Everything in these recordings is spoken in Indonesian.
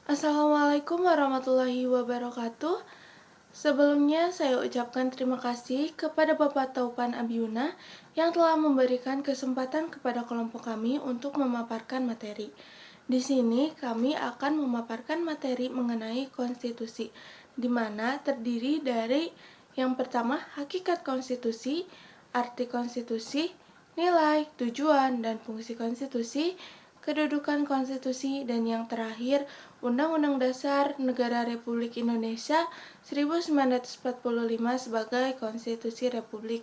Assalamualaikum warahmatullahi wabarakatuh. Sebelumnya saya ucapkan terima kasih kepada Bapak Taupan Abiuna yang telah memberikan kesempatan kepada kelompok kami untuk memaparkan materi. Di sini kami akan memaparkan materi mengenai konstitusi, di mana terdiri dari yang pertama hakikat konstitusi, arti konstitusi, nilai, tujuan, dan fungsi konstitusi, kedudukan konstitusi, dan yang terakhir Undang-Undang Dasar Negara Republik Indonesia 1945 sebagai Konstitusi Republik.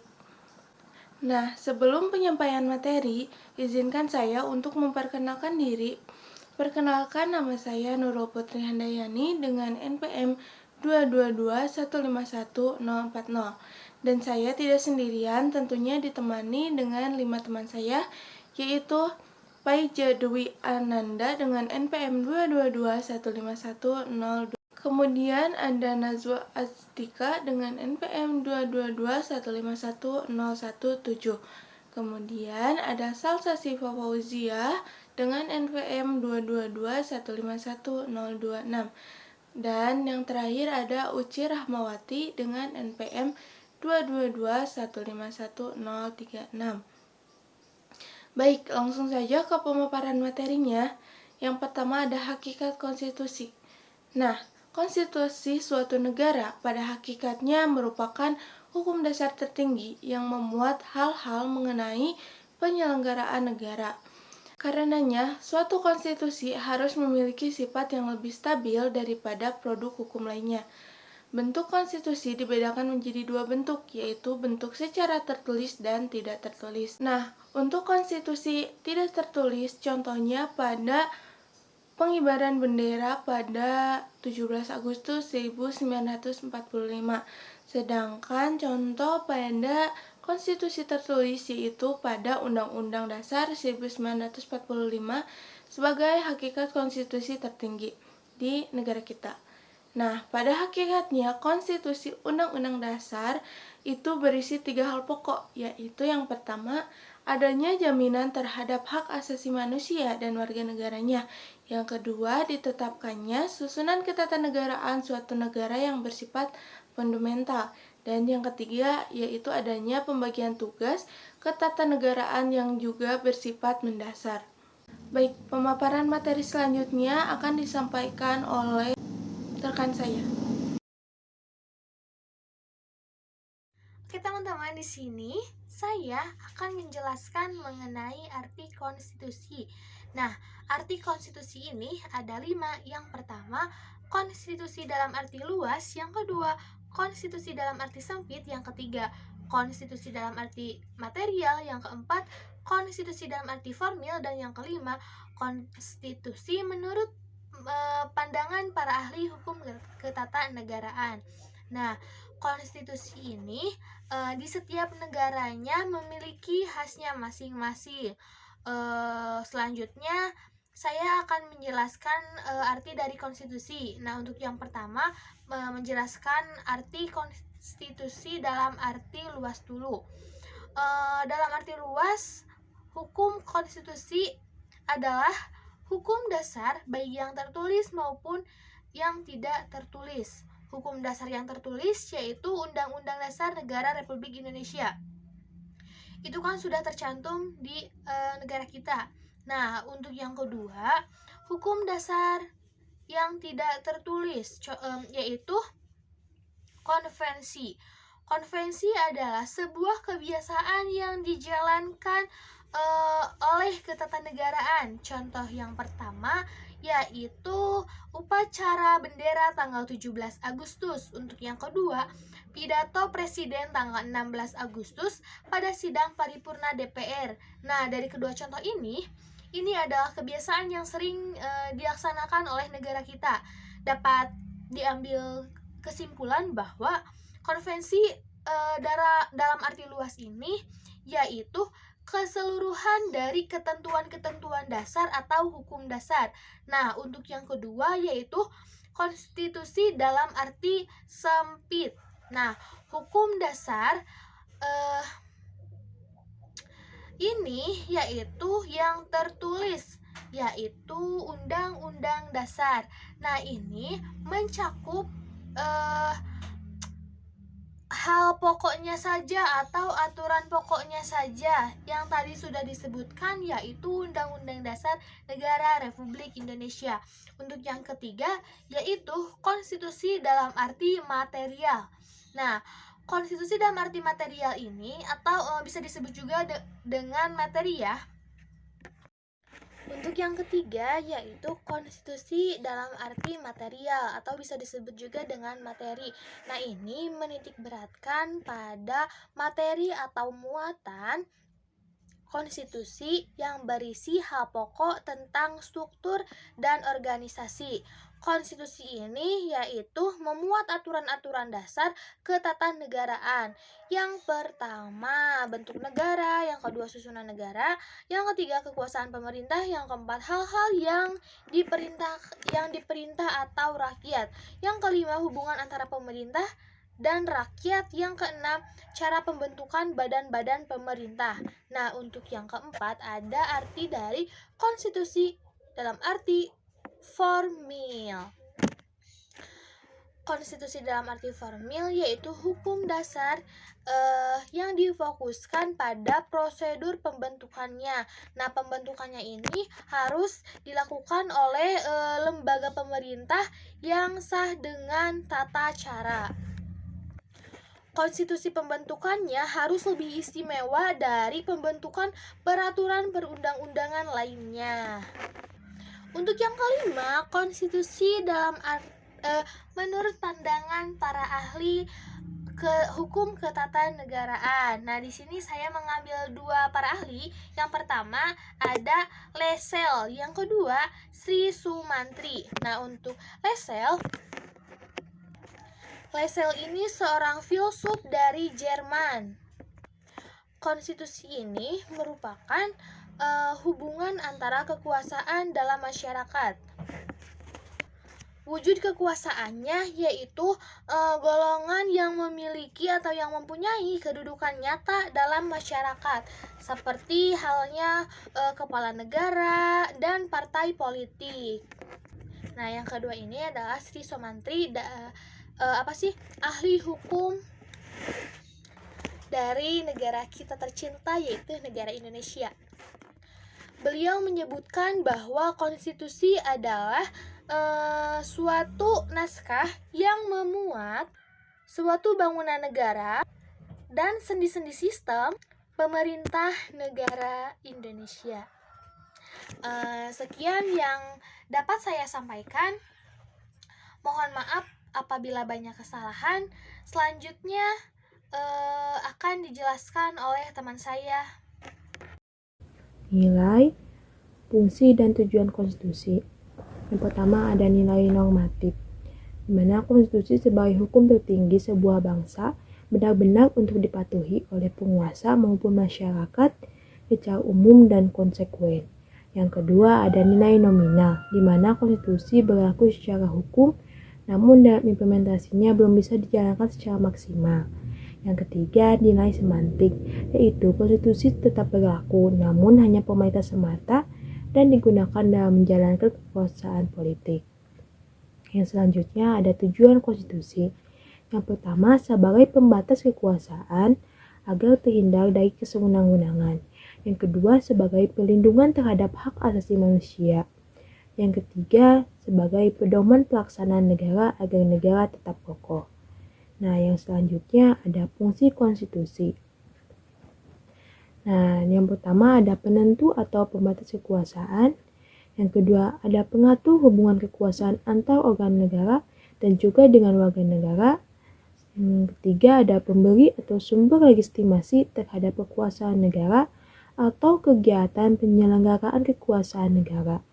Nah, sebelum penyampaian materi, izinkan saya untuk memperkenalkan diri. Perkenalkan, nama saya Nurul Putri Handayani dengan NPM 222151040. Dan saya tidak sendirian, tentunya ditemani dengan 5 teman saya, yaitu Paija Dewi Ananda dengan NPM 2221510. Kemudian ada Nazwa Aztika dengan NPM 222151017. Kemudian ada Salsa Siva Fauziah dengan NPM 222151026. Dan yang terakhir ada Uci Rahmawati dengan NPM 222151036. Baik, langsung saja ke pemaparan materinya. Yang pertama ada hakikat konstitusi. Nah, konstitusi suatu negara pada hakikatnya merupakan hukum dasar tertinggi yang memuat hal-hal mengenai penyelenggaraan negara. Karenanya, suatu konstitusi harus memiliki sifat yang lebih stabil daripada produk hukum lainnya. Bentuk konstitusi dibedakan menjadi dua bentuk, yaitu bentuk secara tertulis dan tidak tertulis. Nah, untuk konstitusi tidak tertulis, contohnya pada pengibaran bendera pada 17 Agustus 1945. Sedangkan contoh pada konstitusi tertulis yaitu pada Undang-Undang Dasar 1945 sebagai hakikat konstitusi tertinggi di negara kita. Nah, pada hakikatnya konstitusi Undang-Undang Dasar itu berisi 3 hal pokok, yaitu yang pertama, adanya jaminan terhadap hak asasi manusia dan warga negaranya. Yang kedua, ditetapkannya susunan ketatanegaraan suatu negara yang bersifat fundamental. Dan yang ketiga, yaitu adanya pembagian tugas ketatanegaraan yang juga bersifat mendasar. Baik, pemaparan materi selanjutnya akan disampaikan oleh rekan saya. Oke teman-teman, di sini saya akan menjelaskan mengenai arti konstitusi. Nah, arti konstitusi ini ada 5. Yang pertama, konstitusi dalam arti luas. Yang kedua, konstitusi dalam arti sempit. Yang ketiga, konstitusi dalam arti material. Yang keempat, konstitusi dalam arti formil. Dan yang kelima, konstitusi menurut pandangan para ahli hukum ketatanegaraan. Nah, konstitusi ini di setiap negaranya memiliki khasnya masing-masing. Selanjutnya saya akan menjelaskan arti dari konstitusi. Nah, untuk yang pertama menjelaskan arti konstitusi dalam arti luas dulu. Dalam arti luas, hukum konstitusi adalah hukum dasar baik yang tertulis maupun yang tidak tertulis. Hukum dasar yang tertulis yaitu Undang-Undang Dasar Negara Republik Indonesia. Itu kan sudah tercantum di negara kita. Nah, untuk yang kedua, hukum dasar yang tidak tertulis yaitu konvensi. Konvensi adalah sebuah kebiasaan yang dijalankan oleh ketatanegaraan. Contoh yang pertama yaitu upacara bendera tanggal 17 Agustus. Untuk yang kedua, pidato presiden tanggal 16 Agustus pada sidang paripurna DPR. Nah, dari kedua contoh ini adalah kebiasaan yang sering dilaksanakan oleh negara kita. Dapat diambil kesimpulan bahwa konvensi dalam arti luas ini yaitu keseluruhan dari ketentuan-ketentuan dasar atau hukum dasar. Nah, untuk yang kedua yaitu konstitusi dalam arti sempit. Nah, hukum dasar ini yaitu yang tertulis yaitu Undang-Undang Dasar. Nah, ini mencakup hal pokoknya saja atau aturan pokoknya saja yang tadi sudah disebutkan, yaitu Undang-Undang Dasar Negara Republik Indonesia. Untuk yang ketiga yaitu konstitusi dalam arti material. Nah, konstitusi dalam arti material ini atau bisa disebut juga dengan materi ya. Untuk yang ketiga yaitu konstitusi dalam arti material atau bisa disebut juga dengan materi. Nah, ini menitik beratkan pada materi atau muatan konstitusi yang berisi hal pokok tentang struktur dan organisasi. Konstitusi ini yaitu memuat aturan-aturan dasar ketatanegaraan. Yang pertama, bentuk negara, yang kedua susunan negara, yang ketiga kekuasaan pemerintah, yang keempat hal-hal yang diperintah atau rakyat. Yang kelima, hubungan antara pemerintah dan rakyat. Yang keenam, cara pembentukan badan-badan pemerintah. Nah, untuk yang keempat ada arti dari konstitusi dalam arti formil. Konstitusi dalam arti formil yaitu hukum dasar yang difokuskan pada prosedur pembentukannya. Nah, pembentukannya ini harus dilakukan oleh lembaga pemerintah yang sah dengan tata cara. Konstitusi pembentukannya harus lebih istimewa dari pembentukan peraturan perundang-undangan lainnya. Untuk yang kelima, konstitusi dalam menurut pandangan para ahli hukum ketatanegaraan. Nah, di sini saya mengambil dua para ahli. Yang pertama ada Lesel, yang kedua Sri Sumantri. Nah, untuk Lesel ini seorang filsuf dari Jerman. Konstitusi ini merupakan hubungan antara kekuasaan dalam masyarakat. Wujud kekuasaannya yaitu golongan yang memiliki atau yang mempunyai kedudukan nyata dalam masyarakat, seperti halnya kepala negara dan partai politik. Nah, yang kedua ini adalah Sri Sumantri, ahli hukum dari negara kita tercinta, yaitu negara Indonesia. Beliau menyebutkan bahwa konstitusi adalah suatu naskah yang memuat suatu bangunan negara dan sendi-sendi sistem pemerintah negara Indonesia. Sekian yang dapat saya sampaikan. Mohon maaf apabila banyak kesalahan. Selanjutnya akan dijelaskan oleh teman saya. Nilai, fungsi, dan tujuan konstitusi. Yang pertama ada nilai normatif, di mana konstitusi sebagai hukum tertinggi sebuah bangsa benar-benar untuk dipatuhi oleh penguasa maupun masyarakat secara umum dan konsekuen. Yang kedua ada nilai nominal, di mana konstitusi berlaku secara hukum, namun dalam implementasinya belum bisa dijalankan secara maksimal. Yang ketiga, nilai semantik, yaitu konstitusi tetap berlaku, namun hanya pemerintah semata dan digunakan dalam menjalankan kekuasaan politik. Yang selanjutnya ada tujuan konstitusi. Yang pertama, sebagai pembatas kekuasaan agar terhindar dari kesewenang-wenangan. Yang kedua, sebagai perlindungan terhadap hak asasi manusia. Yang ketiga, sebagai pedoman pelaksanaan negara agar negara tetap kokoh. Nah, yang selanjutnya ada fungsi konstitusi. Nah, yang pertama ada penentu atau pembatas kekuasaan. Yang kedua ada pengatur hubungan kekuasaan antar organ negara dan juga dengan warga negara. Yang ketiga ada pemberi atau sumber legitimasi terhadap kekuasaan negara atau kegiatan penyelenggaraan kekuasaan negara.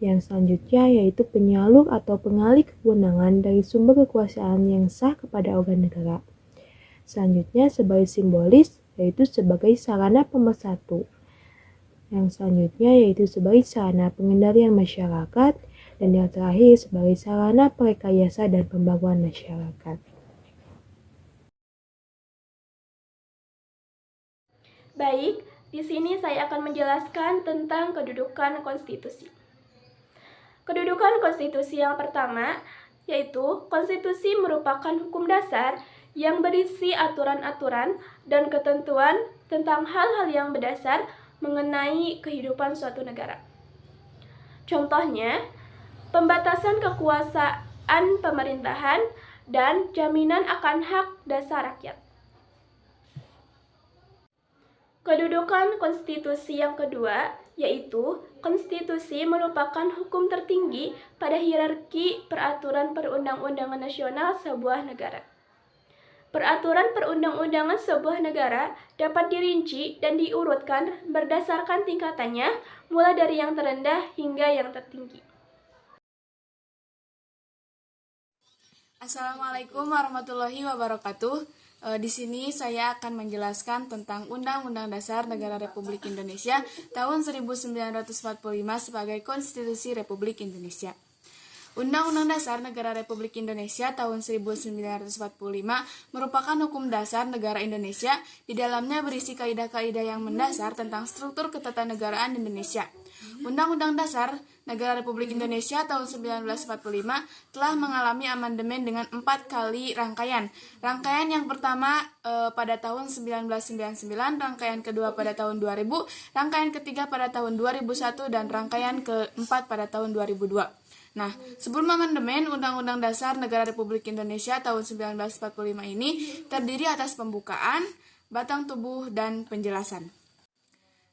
Yang selanjutnya yaitu penyalur atau pengalih kewenangan dari sumber kekuasaan yang sah kepada organ negara. Selanjutnya sebagai simbolis, yaitu sebagai sarana pemersatu. Yang selanjutnya yaitu sebagai sarana pengendalian masyarakat, dan yang terakhir sebagai sarana perekayasa dan pembangunan masyarakat. Baik, Di sini saya akan menjelaskan tentang kedudukan konstitusi. Kedudukan konstitusi yang pertama yaitu konstitusi merupakan hukum dasar yang berisi aturan-aturan dan ketentuan tentang hal-hal yang berdasar mengenai kehidupan suatu negara. Contohnya, pembatasan kekuasaan pemerintahan dan jaminan akan hak dasar rakyat. Kedudukan konstitusi yang kedua yaitu konstitusi merupakan hukum tertinggi pada hierarki peraturan perundang-undangan nasional sebuah negara. Peraturan perundang-undangan sebuah negara dapat dirinci dan diurutkan berdasarkan tingkatannya, mulai dari yang terendah hingga yang tertinggi. Assalamualaikum warahmatullahi wabarakatuh. Di sini saya akan menjelaskan tentang Undang-Undang Dasar Negara Republik Indonesia tahun 1945 sebagai Konstitusi Republik Indonesia. Undang-Undang Dasar Negara Republik Indonesia tahun 1945 merupakan hukum dasar negara Indonesia. Di dalamnya berisi kaidah-kaidah yang mendasar tentang struktur ketatanegaraan Indonesia. Undang-Undang Dasar Negara Republik Indonesia tahun 1945 telah mengalami amandemen dengan 4 kali rangkaian. Rangkaian yang pertama pada tahun 1999, rangkaian kedua pada tahun 2000, rangkaian ketiga pada tahun 2001, dan rangkaian keempat pada tahun 2002. Nah, sebelum amandemen, Undang-Undang Dasar Negara Republik Indonesia tahun 1945 ini terdiri atas pembukaan, batang tubuh, dan penjelasan.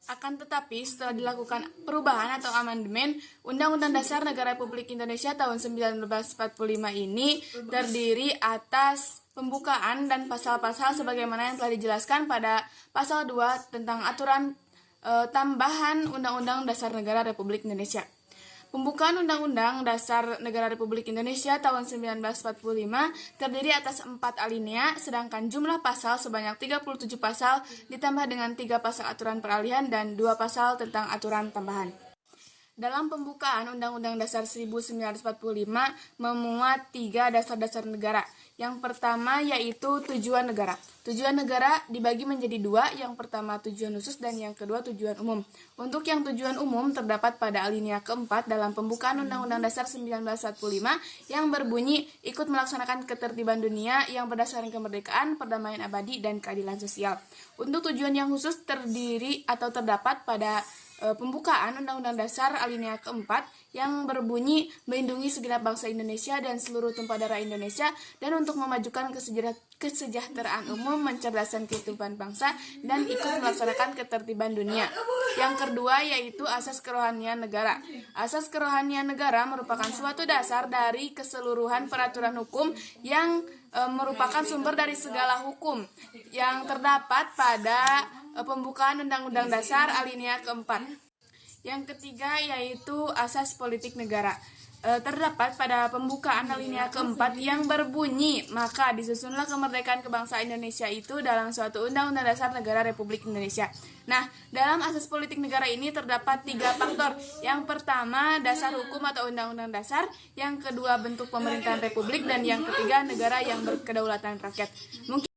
Akan tetapi, setelah dilakukan perubahan atau amandemen, Undang-Undang Dasar Negara Republik Indonesia tahun 1945 ini terdiri atas pembukaan dan pasal-pasal sebagaimana yang telah dijelaskan pada pasal 2 tentang aturan tambahan Undang-Undang Dasar Negara Republik Indonesia. Pembukaan Undang-Undang Dasar Negara Republik Indonesia tahun 1945 terdiri atas 4 alinea, sedangkan jumlah pasal sebanyak 37 pasal ditambah dengan 3 pasal aturan peralihan dan 2 pasal tentang aturan tambahan. Dalam pembukaan Undang-Undang Dasar 1945 memuat 3 dasar-dasar negara. Yang pertama yaitu tujuan negara. Tujuan negara dibagi menjadi 2, yang pertama tujuan khusus dan yang kedua tujuan umum. Untuk yang tujuan umum terdapat pada alinea keempat dalam pembukaan Undang-Undang Dasar 1945 yang berbunyi ikut melaksanakan ketertiban dunia yang berdasarkan kemerdekaan, perdamaian abadi, dan keadilan sosial. Untuk tujuan yang khusus terdiri atau terdapat pada pembukaan Undang-Undang Dasar alinea keempat yang berbunyi melindungi segenap bangsa Indonesia dan seluruh tumpah darah Indonesia dan untuk memajukan kesejahteraan umum, mencerdaskan kehidupan bangsa, dan ikut melaksanakan ketertiban dunia. Yang kedua yaitu asas kerohanian negara. Asas kerohanian negara merupakan suatu dasar dari keseluruhan peraturan hukum yang merupakan sumber dari segala hukum yang terdapat pada pembukaan Undang-Undang Dasar alinea keempat. Yang ketiga yaitu asas politik negara. Terdapat pada pembukaan alinea keempat yang berbunyi, maka disusunlah kemerdekaan kebangsaan Indonesia itu dalam suatu Undang-Undang Dasar Negara Republik Indonesia. Nah, dalam asas politik negara ini terdapat 3 faktor. Yang pertama, dasar hukum atau undang-undang dasar. Yang kedua, bentuk pemerintahan republik. Dan yang ketiga, negara yang berkedaulatan rakyat. Mungkin